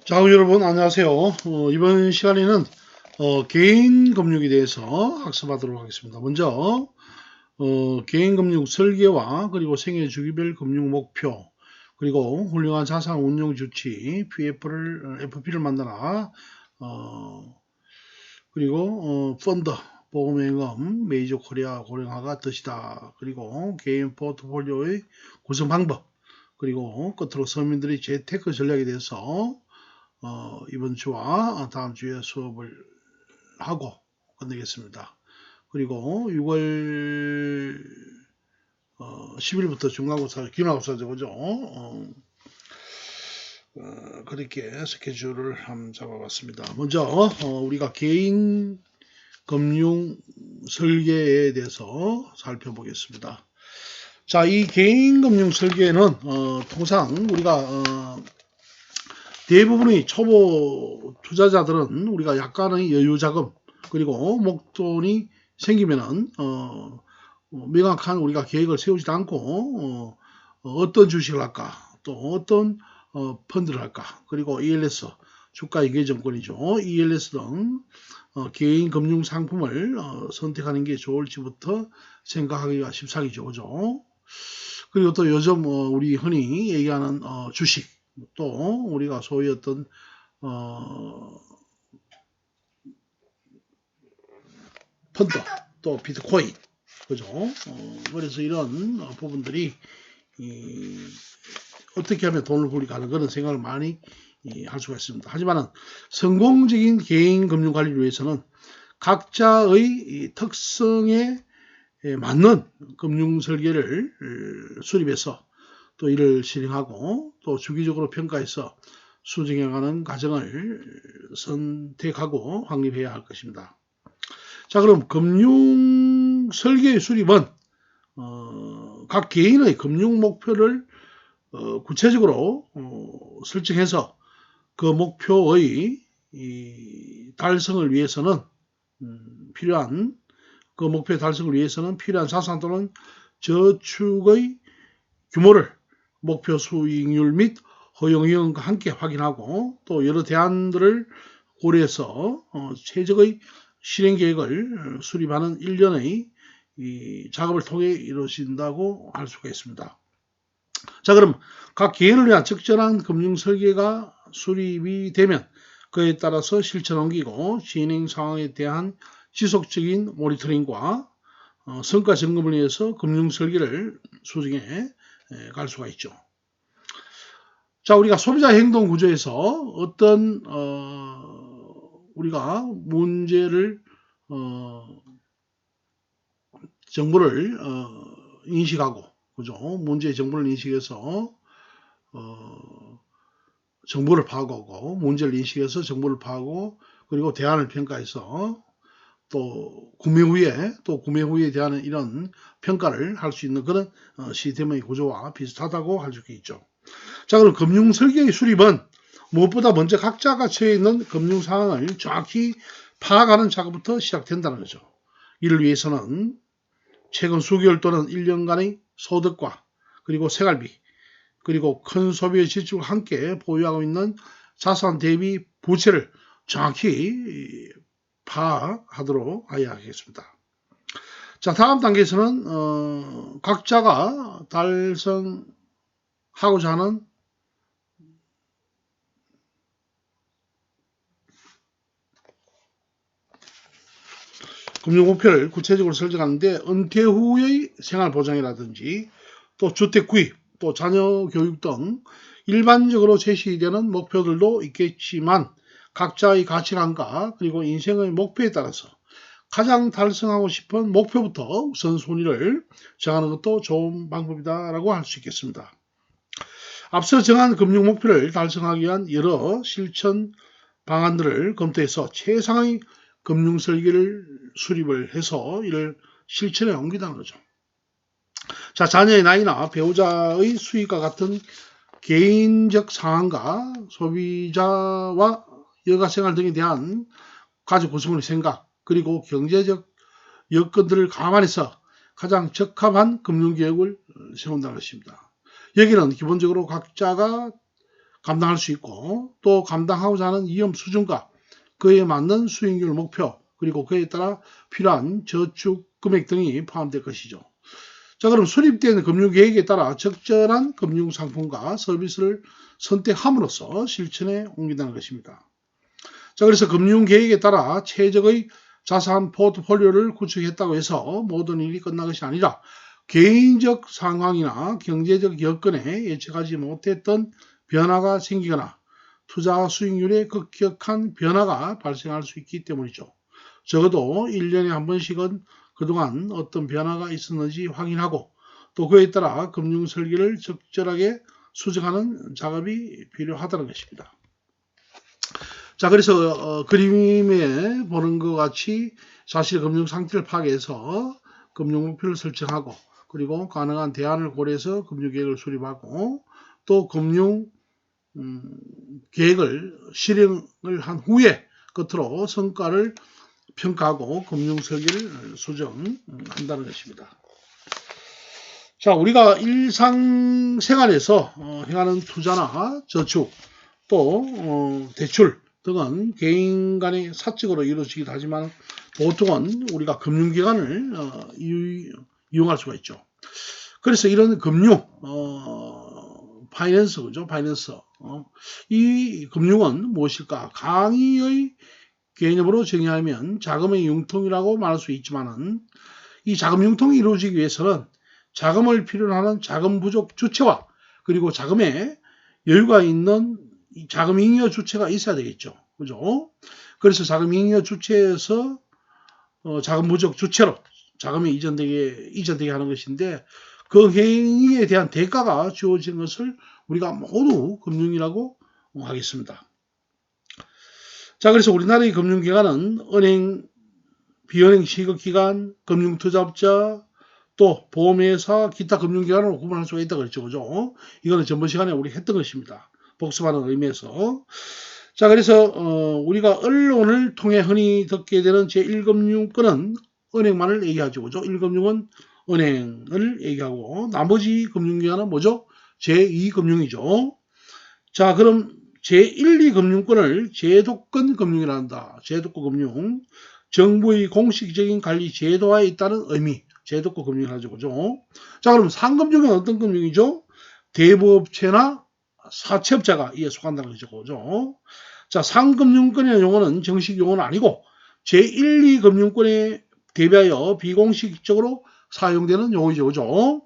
자, 여러분 안녕하세요. 이번 시간에는 개인 금융에 대해서 학습하도록 하겠습니다. 먼저 개인 금융 설계와 그리고 생애 주기별 금융 목표 그리고 훌륭한 자산 운용 주치 FP를 만드나 그리고 펀드 보험행음 메이저 코리아 고령화가 뜻이다. 그리고 개인 포트폴리오의 구성 방법 그리고 끝으로 서민들의 재테크 전략에 대해서 이번 주와 다음 주에 수업을 하고 끝내겠습니다. 그리고 6월 10일부터 중간고사, 기말고사죠, 그죠? 그렇게 스케줄을 한번 잡아봤습니다. 먼저 우리가 개인 금융 설계에 대해서 살펴보겠습니다. 자, 이 개인 금융 설계는 통상 우리가 대부분의 초보 투자자들은 우리가 약간의 여유 자금 그리고 목돈이 생기면은 명확한 우리가 계획을 세우지도 않고 어떤 주식을 할까 또 어떤 펀드를 할까 그리고 ELS 주가 예계증권이죠. ELS 등 개인 금융 상품을 선택하는 게 좋을지부터 생각하기가 십상이죠. 그죠? 그리고 또 요즘 우리 흔히 얘기하는 주식 또 우리가 소위 어떤 펀드 또 비트코인 그죠? 그래서 이런 부분들이 어떻게 하면 돈을 벌리까 하는 그런 생각을 많이 할 수가 있습니다. 하지만 성공적인 개인 금융 관리를 위해서는 각자의 특성에 맞는 금융 설계를 수립해서 또 이를 실행하고 또 주기적으로 평가해서 수정해가는 과정을 선택하고 확립해야 할 것입니다. 자, 그럼 금융 설계의 수립은 각 개인의 금융 목표를 구체적으로 설정해서 그 목표의 달성을 위해서는 필요한 그 목표 달성을 위해서는 필요한 자산 또는 저축의 규모를 목표 수익률 및 허용위원과 함께 확인하고 또 여러 대안들을 고려해서 최적의 실행 계획을 수립하는 일련의 작업을 통해 이루어진다고 할 수가 있습니다. 자, 그럼 각 개인을 위한 적절한 금융 설계가 수립이 되면 그에 따라서 실천 옮기고 진행 상황에 대한 지속적인 모니터링과 성과 점검을 위해서 금융 설계를 수정해 갈 수가 있죠. 자, 우리가 소비자 행동 구조에서 어떤 우리가 문제를 정보를 인식하고 그죠? 문제의 정보를 인식해서 정보를 파악하고 문제를 인식해서 정보를 파악하고 그리고 대안을 평가해서 또 구매 후에 대한 이런 평가를 할 수 있는 그런 시스템의 구조와 비슷하다고 할 수 있죠. 자, 그럼 금융 설계의 수립은 무엇보다 먼저 각자가 처해 있는 금융 상황을 정확히 파악하는 작업부터 시작된다는 거죠. 이를 위해서는 최근 수개월 또는 1년간의 소득과 그리고 생활비 그리고 큰 소비의 지출과 함께 보유하고 있는 자산 대비 부채를 정확히 파악하도록 해야 하겠습니다. 자, 다음 단계에서는 각자가 달성하고자 하는 금융 목표를 구체적으로 설정하는데 은퇴 후의 생활 보장이라든지 또 주택 구입, 또 자녀 교육 등 일반적으로 제시되는 목표들도 있겠지만 각자의 가치관과 그리고 인생의 목표에 따라서 가장 달성하고 싶은 목표부터 우선순위를 정하는 것도 좋은 방법이다라고 할 수 있겠습니다. 앞서 정한 금융 목표를 달성하기 위한 여러 실천 방안들을 검토해서 최상의 금융 설계를 수립을 해서 이를 실천에 옮기다는 거죠. 자, 자녀의 나이나 배우자의 수익과 같은 개인적 상황과 소비자와 여가생활 등에 대한 가족 구성원의 생각 그리고 경제적 여건들을 감안해서 가장 적합한 금융계획을 세운다는 것입니다. 여기는 기본적으로 각자가 감당할 수 있고 또 감당하고자 하는 위험 수준과 그에 맞는 수익률 목표 그리고 그에 따라 필요한 저축 금액 등이 포함될 것이죠. 자, 그럼 수립된 금융계획에 따라 적절한 금융상품과 서비스를 선택함으로써 실천에 옮긴다는 것입니다. 자, 그래서 금융계획에 따라 최적의 자산 포트폴리오를 구축했다고 해서 모든 일이 끝난 것이 아니라 개인적 상황이나 경제적 여건에 예측하지 못했던 변화가 생기거나 투자 수익률에 급격한 변화가 발생할 수 있기 때문이죠. 적어도 1년에 한 번씩은 그동안 어떤 변화가 있었는지 확인하고 또 그에 따라 금융 설계를 적절하게 수정하는 작업이 필요하다는 것입니다. 자, 그래서 그림에 보는 것 같이 자신의 금융 상태를 파악해서 금융 목표를 설정하고 그리고 가능한 대안을 고려해서 금융 계획을 수립하고 또 금융 계획을 실행을 한 후에 끝으로 성과를 평가하고 금융 설계를 수정한다는 것입니다. 자, 우리가 일상생활에서 행하는 투자나 저축 또 대출 등은 개인 간의 사적으로 이루어지기도 하지만 보통은 우리가 금융기관을 이용할 수가 있죠. 그래서 이런 금융 파이낸스 그죠? 파이낸스 이 금융은 무엇일까? 강의의 개념으로 정의하면 자금의 융통이라고 말할 수 있지만은 이 자금 융통이 이루어지기 위해서는 자금을 필요로 하는 자금 부족 주체와 그리고 자금에 여유가 있는 자금 잉여 주체가 있어야 되겠죠. 그죠? 그래서 자금 잉여 주체에서 자금 부족 주체로 자금이 이전되게 하는 것인데 그 행위에 대한 대가가 주어진 것을 우리가 모두 금융이라고 하겠습니다. 자, 그래서 우리나라의 금융기관은 은행, 비은행 시급기관, 금융투자업자, 또 보험회사, 기타 금융기관으로 구분할 수가 있다고 그랬죠. 그죠? 이거는 전번 시간에 우리 했던 것입니다. 복습하는 의미에서. 자, 그래서 우리가 언론을 통해 흔히 듣게 되는 제1금융권은 은행만을 얘기하죠. 그죠? 1금융은 은행을 얘기하고 나머지 금융기관은 뭐죠? 제2금융이죠. 자, 그럼 제1, 2금융권을 제도권 금융이라 한다. 제도권 금융. 정부의 공식적인 관리 제도하에 있다는 의미. 제도권 금융을 하죠. 그죠? 자, 그럼 상금융은 어떤 금융이죠? 대부업체나 사채업자가 이에 속한다는 거죠. 그죠? 자, 상금융권의 용어는 정식 용어는 아니고 제1, 2금융권에 대비하여 비공식적으로 사용되는 용어이죠. 그죠?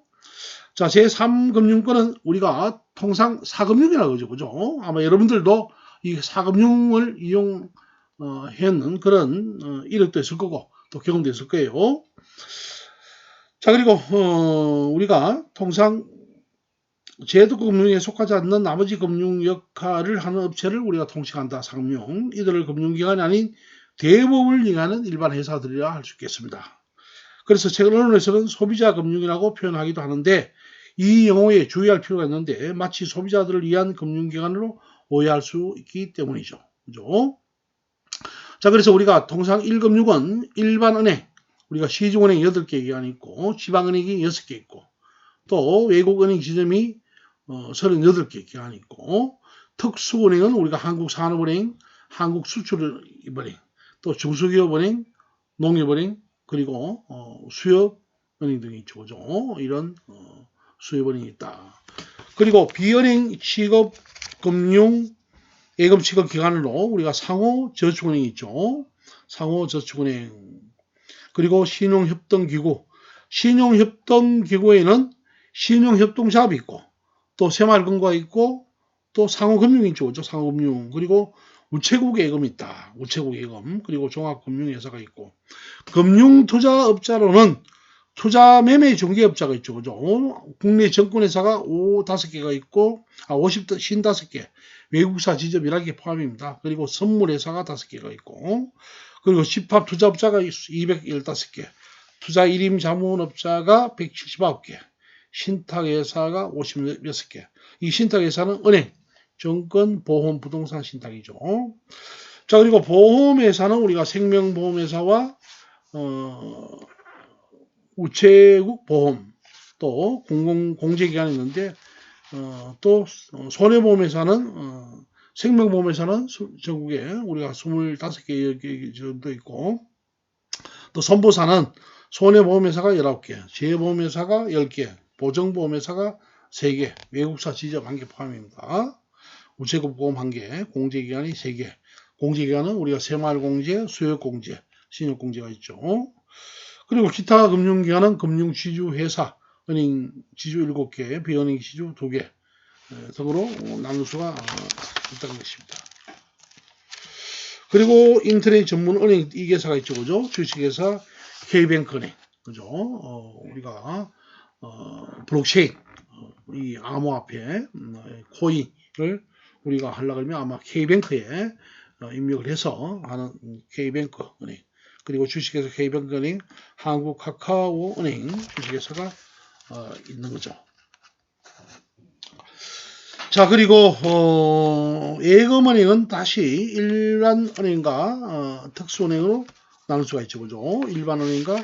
자, 제3금융권은 우리가 통상 사금융이라고 그러죠. 그죠? 아마 여러분들도 이 사금융을 이용했는 그런 이력도 있을 거고 또 경험도 있을 거예요. 자, 그리고 우리가 통상 제도권 금융에 속하지 않는 나머지 금융 역할을 하는 업체를 우리가 통칭한다. 상금융. 이들을 금융기관이 아닌 대법을 이용하는 일반 회사들이라 할 수 있겠습니다. 그래서 최근 언론에서는 소비자 금융이라고 표현하기도 하는데 이 용어에 주의할 필요가 있는데 마치 소비자들을 위한 금융기관으로 오해할 수 있기 때문이죠. 그죠? 자, 그래서 우리가 통상 1금융은 일반 은행, 우리가 시중은행 8개 기관이 있고 지방은행이 6개 있고 또 외국은행 지점이 38개 기관이 있고 특수은행은 우리가 한국산업은행, 한국수출은행, 또 중소기업은행, 농협은행 그리고 수협은행 등이 있죠. 그죠? 이런 수협은행이 있다. 그리고 비은행 취급 금융 예금 취급 기관으로 우리가 상호저축은행이 있죠. 상호저축은행 그리고 신용협동기구 신용협동기구에는 신용협동조합이 있고 또 새마을금고가 있고 또 상호금융이 있죠. 상호금융 그리고 우체국 예금이 있다. 우체국 예금 그리고 종합금융회사가 있고 금융투자업자로는 투자매매 중개업자가 있죠. 그죠? 국내 정권회사가 5개가 있고 55개 외국사 지점 11개 포함입니다. 그리고 선물회사가 5개가 있고 그리고 집합투자업자가 215개 투자 일임 자문업자가 179개 신탁회사가 56개 이 신탁회사는 은행, 정권, 보험, 부동산 신탁이죠. 자, 그리고 보험회사는 우리가 생명보험회사와 우체국 보험 또 공제기관이 있는데 또 손해보험회사는 생명보험회사는 전국에 우리가 25개 정도 있고, 또 선보사는 손해보험회사가 19개, 재보험회사가 10개, 보정보험회사가 3개, 외국사 지점 1개 포함입니다. 우체국보험 1개, 공제기관이 3개. 공제기관은 우리가 새마을공제, 수협공제, 신용공제가 있죠. 그리고 기타 금융기관은 금융지주회사, 은행 지주 7개, 비은행 지주 2개 등으로 나눌 수가 있다는 것입니다. 그리고 인터넷 전문 은행 2개사가 있죠. 그죠? 주식회사 K뱅크은행. 그죠? 우리가 블록체인 이 암호화폐 코인을 우리가 하려고 하면 아마 K뱅크에 입력을 해서 하는 K뱅크 은행. 그리고 주식회사 K뱅크 은행, 한국 카카오 은행 주식회사가 있는 거죠. 자, 그리고 예금은행은 다시 일반은행과 특수은행으로 나눌 수가 있죠. 그죠? 일반은행과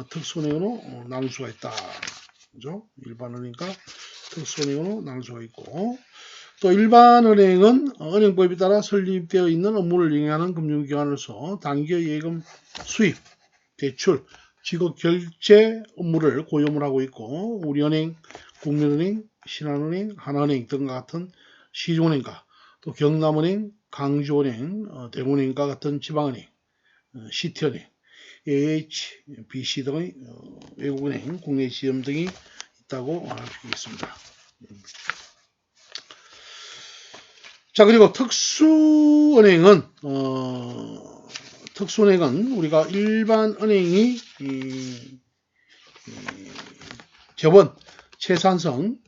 특수은행으로 나눌 수가 있다. 그죠? 일반은행과 특수은행으로 나눌 수가 있고, 또 일반은행은 은행법에 따라 설립되어 있는 업무를 영위하는 금융기관으로서 단기 예금 수입, 대출, 지급 결제 업무를 고용을 하고 있고, 우리은행, 국민은행, 신한은행, 하나은행 등과 같은 시중은행과 또 경남은행, 강주은행, 대구은행과 같은 지방은행, 시티은행, AHBC 등의 외국은행, 국내 지점 등이 있다고 알 수 있습니다. 자, 그리고 특수은행은 우리가 일반 은행이 재원, 채산성,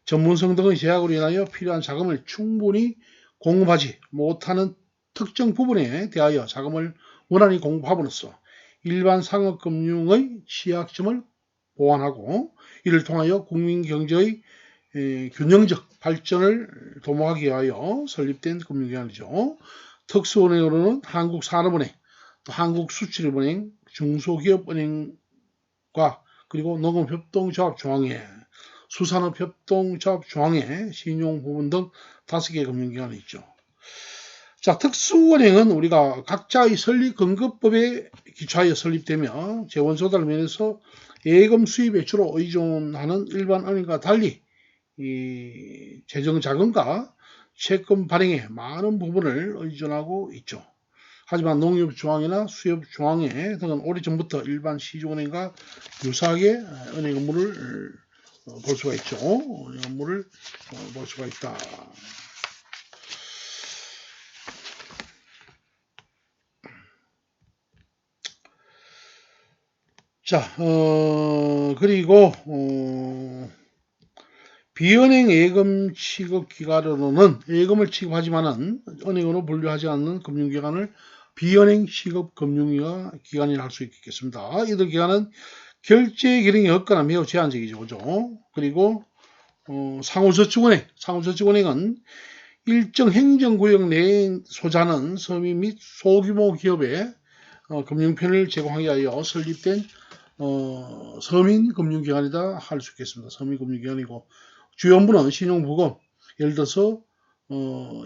전문성 등의 제약으로 인하여 필요한 자금을 충분히 공급하지 못하는 특정 부분에 대하여 자금을 원활히 공급함으로써 일반 상업금융의 취약점을 보완하고 이를 통하여 국민경제의 균형적 발전을 도모하기 위하여 설립된 금융기관이죠. 특수은행으로는 한국산업은행, 또 한국수출입은행, 중소기업은행과 그리고 농업협동조합중앙회, 수산업협동조합중앙회, 신용부문 등 5개 금융기관이 있죠. 자, 특수은행은 우리가 각자의 설립금급법에 기초하여 설립되며 재원조달 면에서 예금 수입에 주로 의존하는 일반 은행과 달리 이 재정자금과 채권 발행에 많은 부분을 의존하고 있죠. 하지만 농협중앙회나 수협중앙회 등은 오래전부터 일반 시중은행과 유사하게 은행 업무를 볼 수가 있죠. 은행 업무를 볼 수가 있다. 자, 그리고 비은행 예금 취급 기관으로는 예금을 취급하지만은 은행으로 분류하지 않는 금융기관을 비은행 취급 금융기관이라 할 수 있겠습니다. 이들 기관은 결제 기능이 없거나 매우 제한적이죠. 그죠? 그리고 상호저축은행은 일정 행정구역 내에 소재하는 서민 및 소규모 기업에 금융편을 제공하기 위하여 설립된 서민금융기관이다 할 수 있겠습니다. 서민금융기관이고 주요 업무는 신용부금, 예를 들어서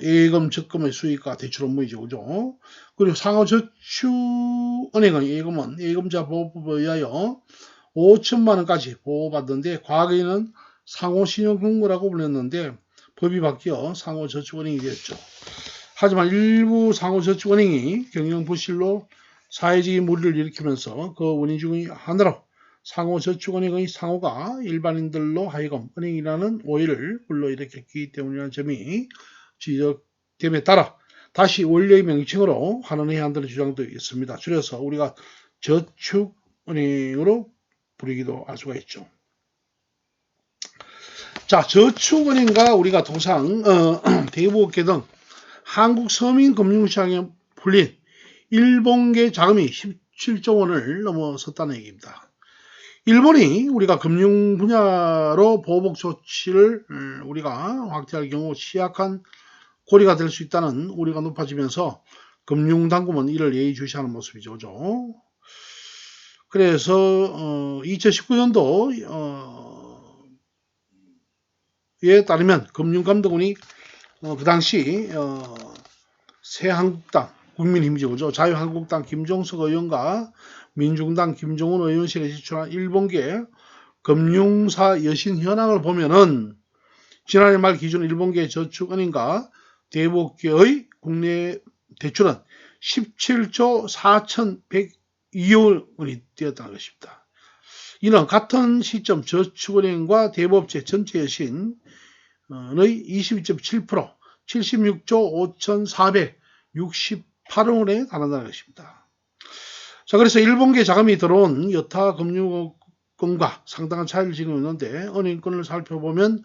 예금, 적금의 수익과 대출 업무이죠. 그죠? 그리고 상호저축은행의 예금은 예금자 보호법에 의하여 5천만 원까지 보호받는데 과거에는 상호신용금고라고 불렸는데 법이 바뀌어 상호저축은행이 되었죠. 하지만 일부 상호저축은행이 경영부실로 사회적인 무리를 일으키면서 그 원인 중의 하나로 상호저축은행의 상호가 일반인들로 하여금 은행이라는 오해를 불러일으켰기 때문이라는 점이 지적됨에 따라 다시 원래의 명칭으로 환원해야 한다는 주장도 있습니다. 줄여서 우리가 저축은행으로 부르기도 할 수가 있죠. 자, 저축은행과 우리가 도상 대부업계 등 한국 서민금융시장에 풀린 일본계 자금이 17조 원을 넘어섰다는 얘기입니다. 일본이 우리가 금융 분야로 보복 조치를 우리가 확대할 경우 취약한 고리가 될 수 있다는 우려가 높아지면서 금융당국은 이를 예의주시하는 모습이죠. 그죠? 그래서 2019년도에 따르면 금융감독원이 그 당시 새한국당 국민힘이죠, 그죠? 자유한국당 김종석 의원과 민중당 김종원 의원실에 제출한 일본계 금융사 여신 현황을 보면은 지난해 말 기준 일본계 저축은행과 대부업계의 국내 대출은 17조 4,102억 원이 되었다는 것입니다. 이는 같은 시점 저축은행과 대부업체 전체 여신의 22.7%, 76조 5,468억 원에 달한다는 것입니다. 자, 그래서 일본계 자금이 들어온 여타 금융권과 상당한 차이를 지금 있는데, 은행권을 살펴보면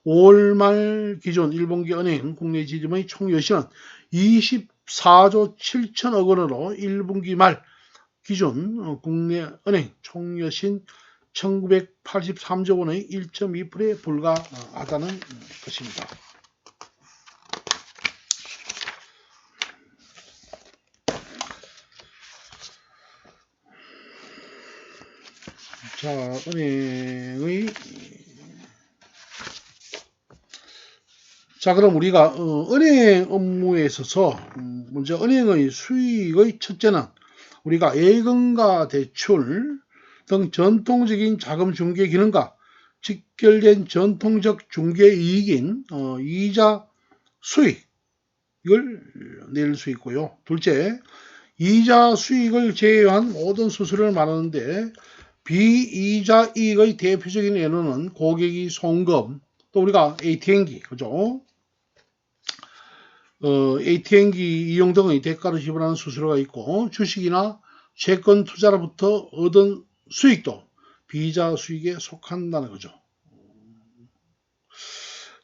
5월 말 기준 일본계 은행 국내 지점의 총 여신은 24조 7천억 원으로 1분기 말 기준 국내 은행 총 여신 1983조 원의 1.2%에 불과하다는 것입니다. 자, 은행의 자, 그럼 우리가 은행 업무에 있어서 먼저 은행의 수익의 첫째는 우리가 예금과 대출 등 전통적인 자금 중개 기능과 직결된 전통적 중개 이익인 이자 수익을 낼 수 있고요. 둘째, 이자 수익을 제외한 모든 수수료를 말하는데 비이자 이익의 대표적인 예로는 고객이 송금, 또 우리가 ATM기, 그죠? ATM기 이용 등의 대가로 지불하는 수수료가 있고, 주식이나 채권 투자로부터 얻은 수익도 비이자 수익에 속한다는 거죠.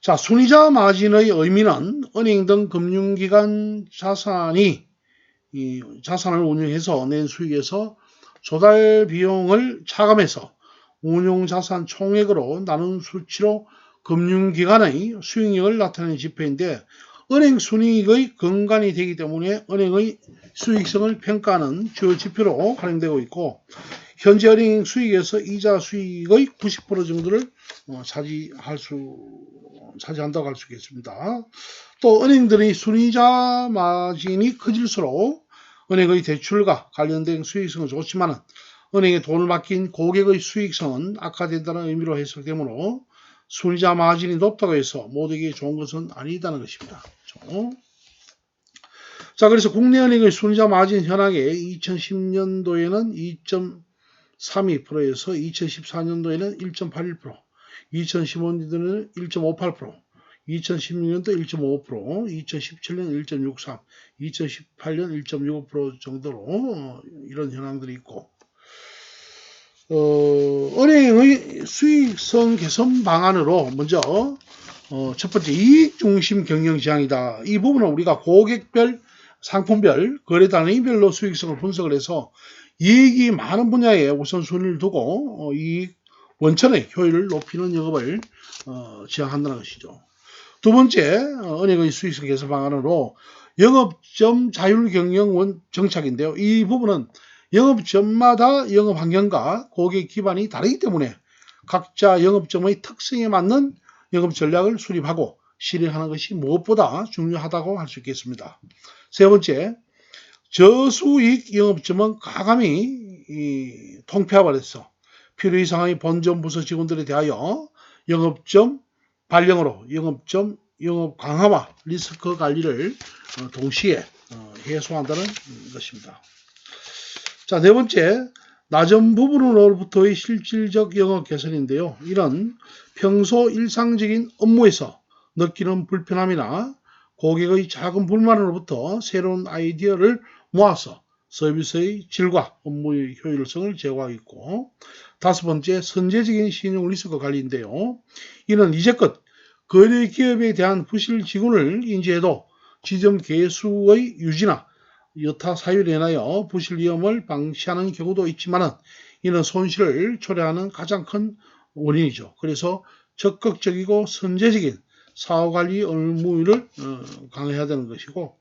자, 순이자 마진의 의미는 은행 등 금융기관 자산을 운용해서 낸 수익에서 조달 비용을 차감해서 운용자산 총액으로 나눈 수치로 금융기관의 수익률을 나타내는 지표인데, 은행 순이익의 근간이 되기 때문에 은행의 수익성을 평가하는 주요 지표로 활용되고 있고, 현재 은행 수익에서 이자 수익의 90% 정도를 차지한다고 할 수 있겠습니다. 또 은행들의 순이자 마진이 커질수록 은행의 대출과 관련된 수익성은 좋지만 은행에 돈을 맡긴 고객의 수익성은 악화된다는 의미로 해석되므로 순이자 마진이 높다고 해서 모두에게 좋은 것은 아니다는 것입니다. 그렇죠? 자, 그래서 국내은행의 순이자 마진 현황에 2010년도에는 2.32%에서 2014년도에는 1.81%, 2015년도에는 1.58%, 2016년도 1.5%, 2017년 1.63%, 2018년 1.65% 정도로 이런 현황들이 있고, 은행의 수익성 개선 방안으로 먼저 첫 번째 이익 중심 경영 지향이다. 이 부분은 우리가 고객별, 상품별, 거래 단위별로 수익성을 분석을 해서 이익이 많은 분야에 우선순위를 두고 이익 원천의 효율을 높이는 영업을 지향한다는 것이죠. 두 번째, 은행의 수익성 개선 방안으로 영업점 자율 경영 정착인데요. 이 부분은 영업점마다 영업 환경과 고객 기반이 다르기 때문에 각자 영업점의 특성에 맞는 영업 전략을 수립하고 실행하는 것이 무엇보다 중요하다고 할 수 있겠습니다. 세 번째, 저수익 영업점은 과감히 통폐합을 해서 필요 이상의 본점 부서 직원들에 대하여 영업점 발령으로 영업점 영업 강화와 리스크 관리를 동시에 해소한다는 것입니다. 자, 네 번째, 낮은 부분으로부터의 실질적 영업 개선인데요. 이런 평소 일상적인 업무에서 느끼는 불편함이나 고객의 작은 불만으로부터 새로운 아이디어를 모아서 서비스의 질과 업무의 효율성을 제고하고, 다섯 번째, 선제적인 신용 리스크 관리인데요. 이는 이제껏 거래 기업에 대한 부실 지분을 인지해도 지점 개수의 유지나 여타 사유로 인하여 부실 위험을 방치하는 경우도 있지만 이는 손실을 초래하는 가장 큰 원인이죠. 그래서 적극적이고 선제적인 사후관리 의무를 강화해야 되는 것이고,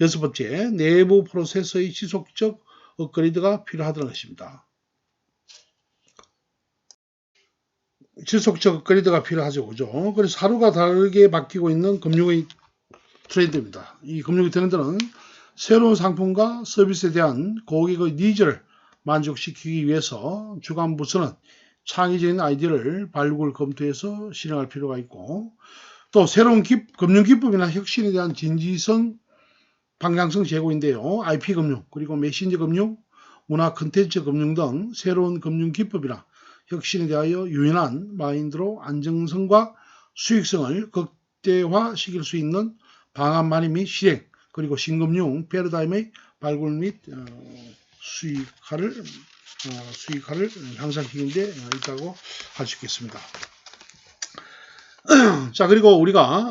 여섯 번째, 내부 프로세스의 지속적 업그레이드가 필요하다는 것입니다. 지속적 업그레이드가 필요하죠. 그죠? 그래서 하루가 다르게 바뀌고 있는 금융의 트렌드입니다. 이 금융 트렌드는 새로운 상품과 서비스에 대한 고객의 니즈를 만족시키기 위해서 주관부서는 창의적인 아이디어를 발굴 검토해서 실행할 필요가 있고, 또 새로운 금융 기법이나 혁신에 대한 진지성, 방향성 제고인데요. IP금융, 그리고 메신저 금융, 문화 콘텐츠 금융 등 새로운 금융 기법이나 혁신에 대하여 유연한 마인드로 안정성과 수익성을 극대화시킬 수 있는 방안 마련 및 실행, 그리고 신금융 패러다임의 발굴 및 수익화를 향상시키는 데 있다고 할 수 있겠습니다. 자, 그리고 우리가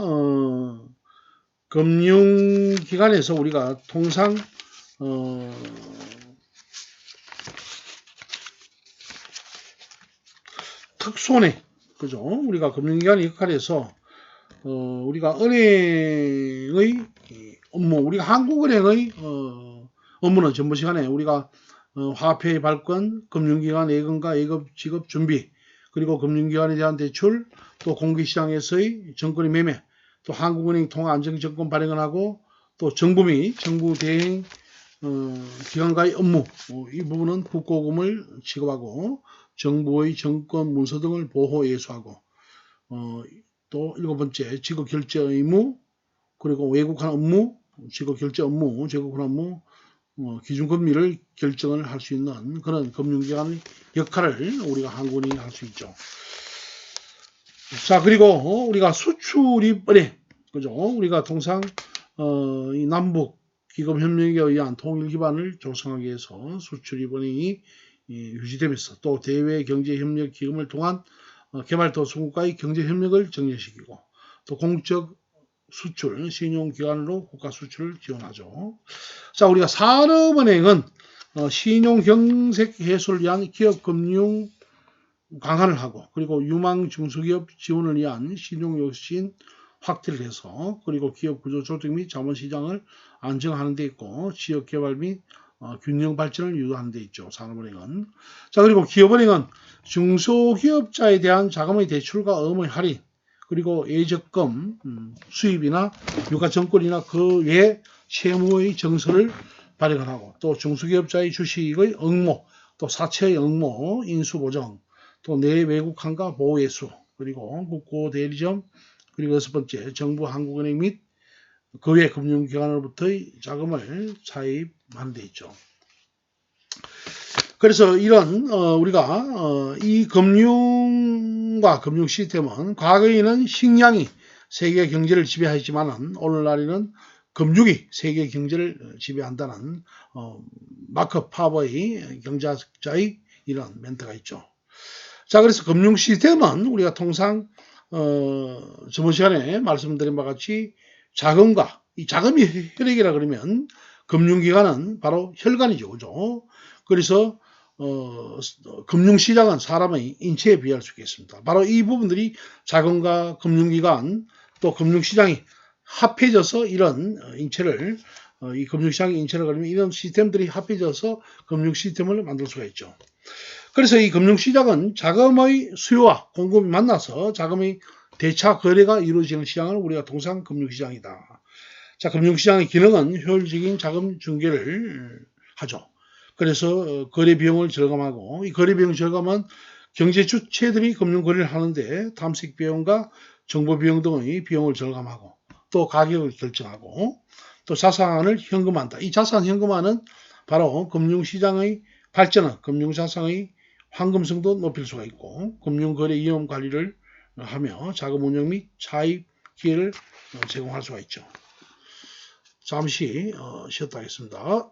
금융기관에서 우리가 통상 특수은행, 그죠? 우리가 금융기관의 역할에서 우리가 은행의 업무, 우리가 한국은행의 업무는 전부 시간에 우리가 화폐의 발권, 금융기관 예금과 예금 지급 준비, 그리고 금융기관에 대한 대출, 또 공개시장에서의 정권의 매매, 또 한국은행 통화안정증권 발행을 하고, 또 정부 및 정부 대행 기관과의 업무, 이 부분은 국고금을 지급하고 정부의 정권 문서 등을 보호 예수하고, 또 7번째 지급 결제 의무, 그리고 외국환 업무, 지급 결제 업무, 제국환 업무, 기준금리를 결정을 할 수 있는 그런 금융기관의 역할을 우리가 한국은행이 할 수 있죠. 자, 그리고 우리가 수출입은행, 그죠? 우리가 통상 이 남북 기금 협력에 의한 통일 기반을 조성하기 위해서 수출입은행이 유지되면서, 또 대외 경제 협력 기금을 통한 개발도상국과의 경제 협력을 정립시키고, 또 공적 수출 신용기관으로 국가 수출을 지원하죠. 자, 우리가 산업은행은 신용 경색 해소를 위한 기업 금융 강화를 하고, 그리고 유망 중소기업 지원을 위한 신용혁신 확대를 해서, 그리고 기업 구조 조정 및 자본시장을 안정하는 데 있고, 지역개발 및 균형 발전을 유도하는 데 있죠. 산업은행은. 자, 그리고 기업은행은 중소기업자에 대한 자금의 대출과 어음의 할인, 그리고 예적금 수입이나 유가증권이나 그 외 채무의 정서를 발행을 하고, 또 중소기업자의 주식의 응모, 또 사채의 응모, 인수보정, 또 내외국환과 보호예수, 그리고 국고 대리점, 그리고 6번째 정부 한국은행 및 그 외 금융기관으로부터의 자금을 차입하는 데 있죠. 그래서 이런 우리가 이 금융과 금융 시스템은 과거에는 식량이 세계 경제를 지배하지만은 오늘날에는 금융이 세계 경제를 지배한다는 마크 파버의 경제학자의 이런 멘트가 있죠. 자, 그래서 금융 시스템은 우리가 통상 저번 시간에 말씀드린 바와 같이 자금과, 이 자금이 혈액이라 그러면 금융기관은 바로 혈관이죠. 그죠? 그래서 금융시장은 사람의 인체에 비할 수 있겠습니다. 바로 이 부분들이 자금과 금융기관, 또 금융시장이 합해져서 이런 인체를, 이 금융시장의 인체를 그리면 이런 시스템들이 합해져서 금융시스템을 만들 수가 있죠. 그래서 이 금융시장은 자금의 수요와 공급이 만나서 자금의 대차 거래가 이루어지는 시장을 우리가 통상 금융시장이다. 자, 금융시장의 기능은 효율적인 자금 중개를 하죠. 그래서 거래 비용을 절감하고, 이 거래 비용 절감은 경제 주체들이 금융 거래를 하는데 탐색 비용과 정보 비용 등의 비용을 절감하고, 또 가격을 결정하고, 또 자산을 현금화한다. 이 자산 현금화는 바로 금융시장의 발전은 금융자산의 황금성도 높일 수가 있고, 금융거래 위험 관리를 하며 자금 운용 및 차입 기회를 제공할 수가 있죠. 잠시 쉬었다 하겠습니다.